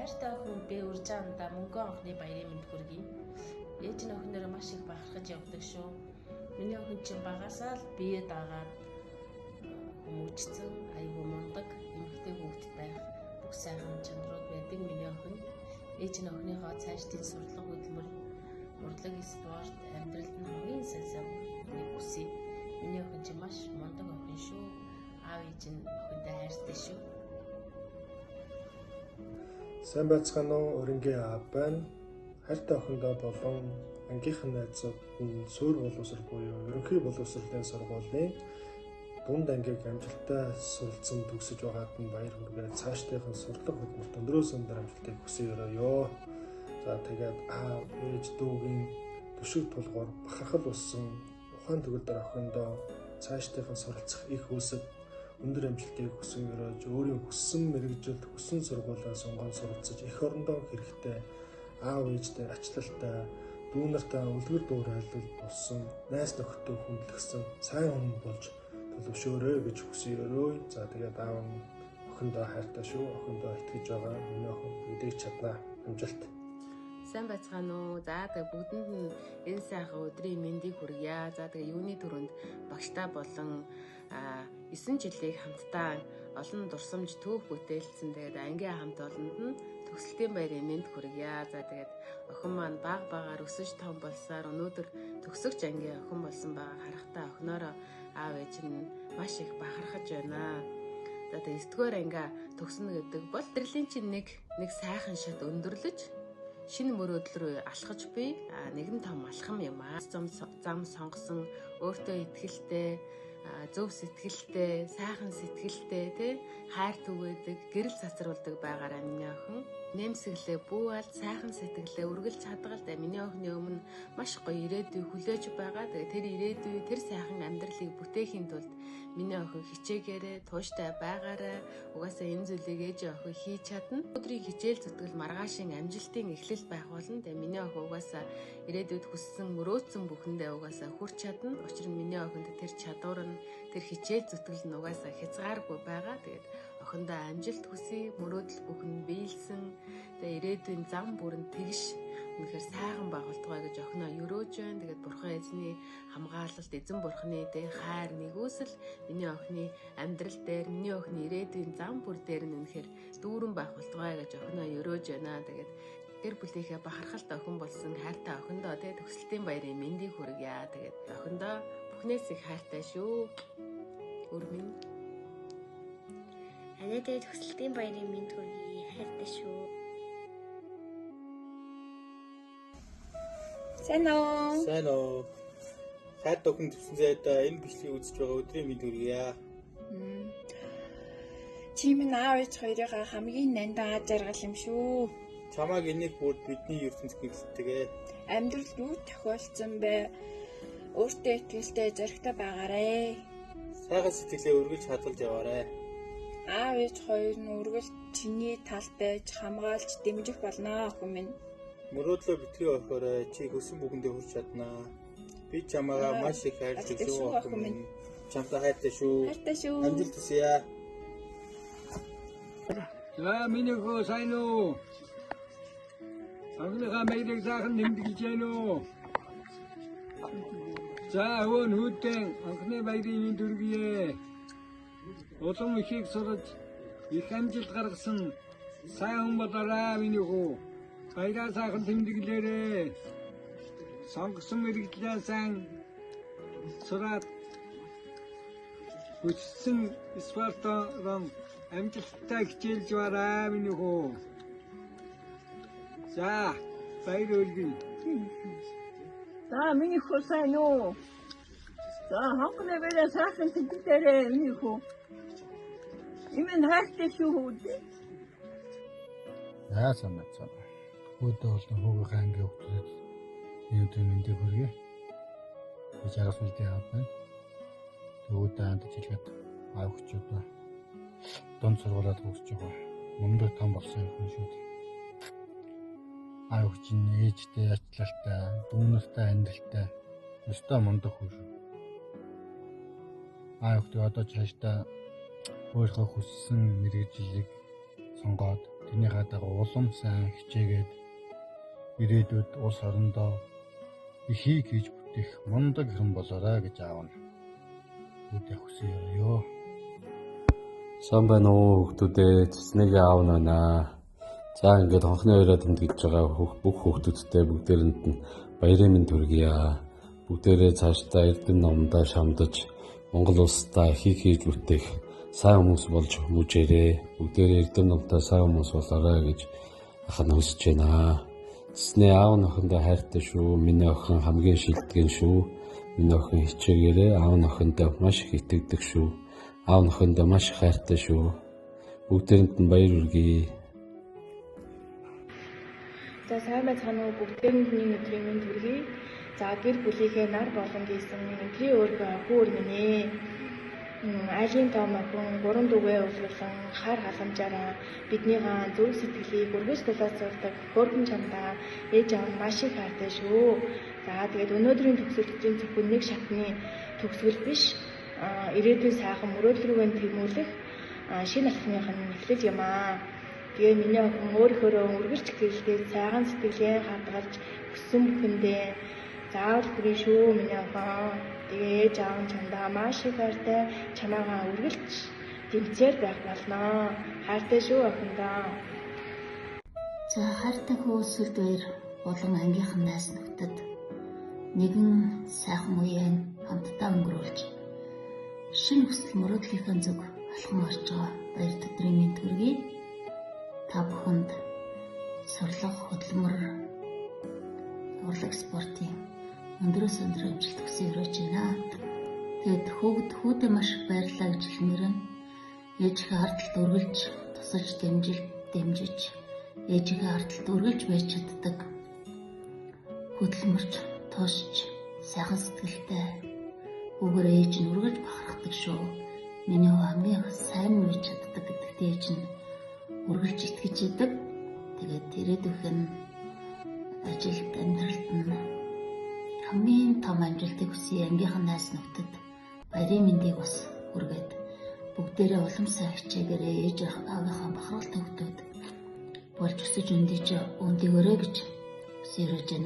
хайртай охин би урьж андаа мөнгөн анхны баярын мэнд хүргэе. Ээж нь охиноор маш их бахархаж явдаг шүү. Миний охин чинь багасаа л бие дагаад хүмүүжсэн, аюу мундаг, эмэгтэй хүүхэд байх бүх сайхан чанарууд байдаг миний охин. Ээж нь охиныхоо цаашдын сурдлага хөдөлмөр, урлаг, спорт, амьдралд нь хамгийн сайн хүсье. Миний охин чинь маш мундаг охин шүү. Аав ээж нь охинтой хайртай шүү. Сайн байцгаана уу? Өрөнгийн аав байна. Хайртай охиндоо болон ангийнхан найзууд нь суур боловсрол буюу ерөнхий боловсролын сургуулийн дунд ангийг амжилттай суралцсан төгсөж байгаад нь баяр хүргээ. Цаашдынхан сурдлага хөдөлмөрт өндрөөс өндөр амжилтыг хүсье өрөөё. За тэгээд аав, ээж, дүүгийн төшиг тулгуур бахархал болсон ухаан төгөлдөр охиндоо цаашдынхан суралцах их үсэг өндөр амжилтыг хүсэн өрөөж өөрийн хүссэн мэрэгжилд хүссэн сургуулиа сонгоод суралцаж эх орондоо хэрэгтэй аав ээжтэй ачлалтай дүү нартай үлгэр дуурайлал болсон найз нөхдөд хүндлэгсэн сайн хүн болж төлөвшөөрэй гэж хүсье өрөөй. За тэгээд аав нь охиндоо хайртай шүү. Охиндоо итгэж байгаа. Миний охин бүгдийг чадна. Амжилт. Сайн байцгаана уу? За тэгээ бүгдэнд нь энэ сайхан өдрийн мэндийг хүргье. За тэгээ юуны төрөнд багштай болон 9 жилийг хамтдаа олон дурсамж түүх бүтээлсэн. Тэгээд ангийн хамт олонд нь төгсөлтийн баярын мэнд хүргье. За тэгээд охин маань багаар өсөж том болсоор өнөөдөр төгсөгч ангийн охин болсон байгаа харахтаа охиноороо аав ээж нь маш их бахархаж байна. За тэгээд 9-р анги төгснө гэдэг бол тэрлийн чинь нэг сайхан шат өндөрлөж шинэ мөрөөдөл рүү алхаж буй нэгэн том алхам юм аа. Зам сонгосон өөртөө итгэлтэй зөв сэтгэлтэй, сайхан сэтгэлтэй, тий хайр түгээдэг, гэрэл цацруулдаг байгаараа миний охин нэмсэглээ бүүл сайхан сэтгэлээ үргэлж чадгалтай миний охины өмнө маш гоё ирээдүй хүлээж байгаа. Тэгээ тэр ирээдүй, тэр сайхан амьдралыг бүтээхийн тулд миний охин хичээгээрээ тууштай байгаараа угаасаа энэ зүйлийг ээж охин хийж чадна. Өдрийн хичээл зүтгэл маргаашийн амжилтын эхлэл байх болно. Тэгээ миний охин угаасаа ирээдүйд хүссэн мөрөөдсөн бүхэндээ угаасаа хүрч чадна. Учир нь миний охинд тэр чадвар нь тэр хичээл зүтгэл нь угаасаа хязгааргүй байгаа. Тэгээд охиндоо амжилт хүсье, мөрөөдөл бүхэн биелсэн. Тэгээ ирээдүйн зам бүрэн тэгш үнэхээр сайхан байгуултгай гэж охиноо өрөөж байна. Тэгээд бурхан эзний хамгаалалт, эзэн бурханы хайр нэгүсэл миний охины амьдрал дээр, миний охины ирээдүйн зам бүр дээр нь үнэхээр дүүрэн байгуултгай гэж охиноо өрөөж байна. Тэгээд гэр бүлийнхээ бахархалт охин болсон хайртай охиндоо төгсөлтийн баярын мэндийг хүргье. Тэгээд охиндоо бүхнээс их хайртай шүү. Өрмөн. Тэгээд төгсөлтийн баярын мэнд хүргье. Хайртай шүү. Сайн уу? Сайн уу. Хайртай охин төвсөн зайдаа энэ бичлэгийг үзэж байгаа өдрийн мэнд хүргье. Чи минь аав ээж хоёрыг хамгийн нандин аз жаргал юм шүү. Чамааг энийг бүрд бидний ертөнцид гэрэлтдэг. Амьдрал юу тохиолдсон бэ? Өөртөө итгэлтэй зоригтой байгаарэ. Сайхан сэтгэлээ үргэлж хадгалж яваарай. Аав ээж хоёр нь үргэлж чиний талд байж хамгаалж дэмжих болно охин минь. Мөрөөдлөө битгий орхиорой. Чи хүссэн бүхэндээ хүрч чаднаа. Би чамаагаа маш их хайрлаж шүү охин минь. Чамтай хайртай шүү. Хайртай шүү. Амжилт хүсье. За миний хөө сайн уу? Англиха мэйдэг сайхан нэмдэж байна уу? За өвөн хүүтэн анхны баярын дүргийе. Улам ихийг сураж их амжилт гаргасан сайн хүн болоорой миний хөө. Баяраа сайхан тэмдэглээрэй. Сонгосон мэрэгчлээ сайн сураад хүссэн спортоор амжилттай хичээлж бараа миний хөө. За баяр хүргэе. За миний хөө сайн уу? За хонхны бэлээ сайхан тэмдэглээрэй миний хөө. Имэн хайртай шүү. За сайн байна. Хөөдөө болон хүүгийн ангийн хүүхдүүд энэ мэндийг хүргэе. Би жаргал үлдээ авах байна. Төвөдөө хандж илгээд аав хүчтэй дунд сургуулаад төгсөж байгаа. Мундаг том болсон юм шүү дээ. Аав чинь ээжтэй ачлалтай, дүү нартай амьдралтай өстой мундаг хүн шүү. Аав одоо цаашдаа өөрийнхөө хүссэн мэргэжлийг сонгоод Тэрнийхээ дагуу улам сайн хичээгээд ирээдүйд улс орондоо ихийг хийж бүтээх мундаг хүн болоорой гэж аав нь үүдээ хүсье ёо. Сайн байна уу хүүхдүүдээ, цэцнийг аав нанаа. За ингээд хонхны хоёроо тэмдэглэж байгаа бүх хүүхдүүдтэй бүгдээрэнд нь баярын мэнд хүргье. Бүгдээрээ цаашдаа эрдэм номдоо шамдаж Монгол улсдаа ихийг хийж бүтээх сайн хүмүүс болж хүмүүжээрээ. Бүгдээрээ эрдэм номтой сайн хүмүүс болоорой гэж ах нь хүсэж байна. Цэцний аав нөхөндөө хайртай шүү. Миний охин хамгийн шилдэгэн шүү. Миний охин хичээгээрээ аав нөхөндөө маш их итгэдэг шүү. Аав нөхөндөө маш их хайртай шүү. Бүгдээрэнд нь баяр хүргэе. За сайн байцгаана уу, бүгдээрэнд нь өдрийн мэнд хүргэе. За гэр бүлийнхээ нар болон гисэн өдрийн өргөө хүүр минь. Айлын том охин 3 дүүгээ өвлүүлэн хар халамжаараа биднийгаа зөв сэтгэлийг өргөж тулаацуулдаг хөөрхөн чамдаа ээж аав нь маш их хайртай шүү. За тэгээд өнөөдрийн төгсгөлийн зөвхөн нэг шатны төгсгөл биш, ирээдүйн сайхан мөрөөдөл рүү тэмүүлэх шинэ алхмынх нь эхлэл юм аа. Тэгээ миний охин өөрөөрөө үргэлж гэрэлтэй сайхан сэтгэлээ хадгалж өссөн бүхэндээ заавал хүрээ шүү миний охин. Тэгээ ээж аав нь чамдаа маш их хайртай, чамаагаа үргэлж тэмцээр байх болно. Хайртай шүү охиндоо. За хайртай хөөсөлд баяр болон ангийнхан найз нөхдөд нэгэн сайхан үеийн хамтдаа өнгөрүүлж шинэ хүсэл мөрөөдлийнхээ зүг алхам орж байгаа баяр өдрийн мэнд хүргэе. Та бүхэнд сурлах хөдөлмөр урлаг спортын өндрөөс өндөр амжилт хүсье өрөөж байна. Тэгэд хүүдээ маш их баярлалаа гэж хэлмээр байна. Ээжийнхээ ардалт өргөлж тусаж дэмжиж ээжийнхээ ардалт өргөлж байж чаддаг хөдөлмөрч туушж сайхан сэтгэлтэй үгээр ээж нь өргөж бахархдаг шүү. Миний хамгийн сайн үеж чаддаг гэдэгт ээж нь үргэлж итгэж идэг. Тэгээд ирээдүйх нь ажилд амьдралд нь хамгийн том амжилтыг хүсье. Ангийнхан найз нөхдөд баярын мэндийг бас хүргээд бүгдээрээ улам сайн хичээгээрээ ээж аавынхаа бахархалтай хүүхдүүд болж өсөж өндийгөөрэй гэж хүсье өрөөж байна.